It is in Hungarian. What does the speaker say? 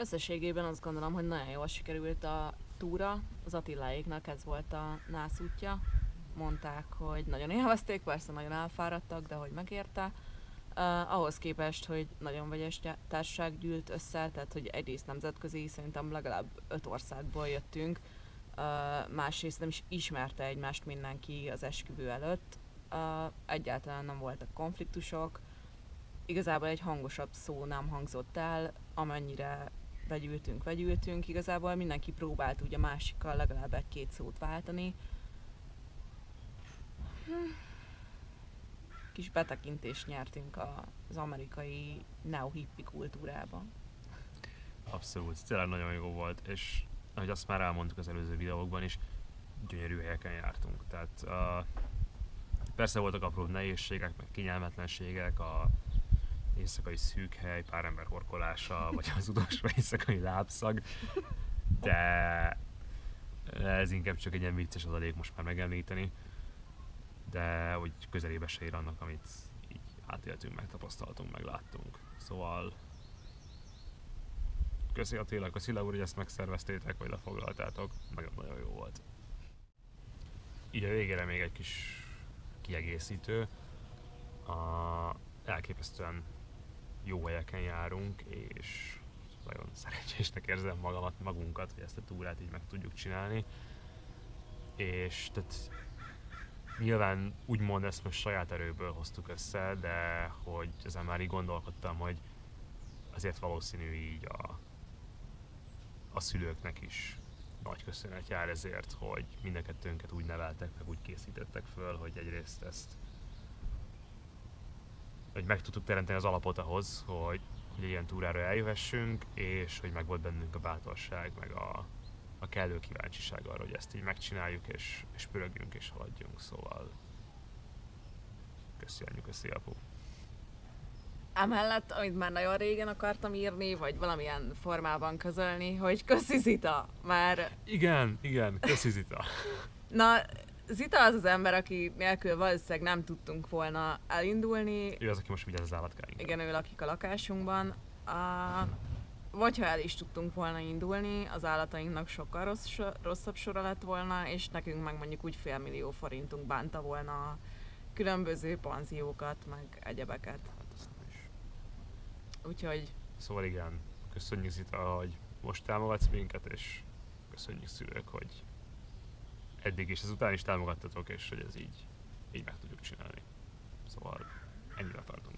Összességében azt gondolom, hogy nagyon jól sikerült a túra. Az Attiláéknak ez volt a nászútja. Mondták, hogy nagyon élvezték, persze nagyon elfáradtak, de hogy megérte. Ahhoz képest, hogy nagyon vegyes társaság gyűlt össze, tehát hogy egyrészt nemzetközi, szerintem legalább 5 országból jöttünk, másrészt nem is ismerte egymást mindenki az esküvő előtt. Egyáltalán nem voltak konfliktusok, igazából egy hangosabb szó nem hangzott el, amennyire vegyültünk, igazából mindenki próbált úgy a másikkal legalább egy-két szót váltani. Kis betekintést nyertünk az amerikai neo-hippi kultúrába. Abszolút, tényleg nagyon jó volt, és ahogy azt már elmondtuk az előző videókban is, gyönyörű helyeken jártunk. Tehát persze voltak apró nehézségek, meg kényelmetlenségek, a éjszakai szűk hely, pár ember horkolása, vagy az utolsó éjszakai lábszag, de ez inkább csak egy ilyen vicces adalék most már megemlíteni, de úgy közelébe se ér annak, amit így átéltünk, megtapasztaltunk, megláttunk. Szóval köszi Attila, köszi Laura, hogy ezt megszerveztétek, vagy lefoglaltátok, meg nagyon jó volt. Így a végére még egy kis kiegészítő. Elképesztően jó helyeken járunk, és nagyon szerencsésnek érzem magunkat, hogy ezt a túrát így meg tudjuk csinálni. És tehát nyilván úgymond ezt most saját erőből hoztuk össze, de hogy ezen már így gondolkodtam, hogy azért valószínű így a szülőknek is nagy köszönet jár ezért, hogy mind a kettőnket úgy neveltek, meg úgy készítettek föl, hogy egyrészt ezt hogy meg tudtuk teremteni az alapot ahhoz, hogy ilyen túrára eljöhessünk, és hogy meg volt bennünk a bátorság, meg a kellő kíváncsiság arra, hogy ezt így megcsináljuk, és pörögjünk, és haladjunk, szóval köszi anyu, köszi apu. Emellett, amit már nagyon régen akartam írni, vagy valamilyen formában közölni, hogy köszi Zita, már... Igen, köszi Zita. Na, Zita az az ember, aki nélkül valószínűleg nem tudtunk volna elindulni. Ő az, aki most vigyáz az állatkáinkra. Igen, ő lakik a lakásunkban. Vagy ha el is tudtunk volna indulni, az állatainknak sokkal rosszabb sora lett volna, és nekünk meg mondjuk úgy 500 000 forintunk bánta volna a különböző panziókat, meg egyebeket. Hát azt nem is. Úgyhogy... Szóval igen, köszönjük Zita, hogy most támogatsz minket, és köszönjük szülők, hogy eddig és ezután is támogattatok, és hogy ez így meg tudjuk csinálni. Szóval ennyire tartunk.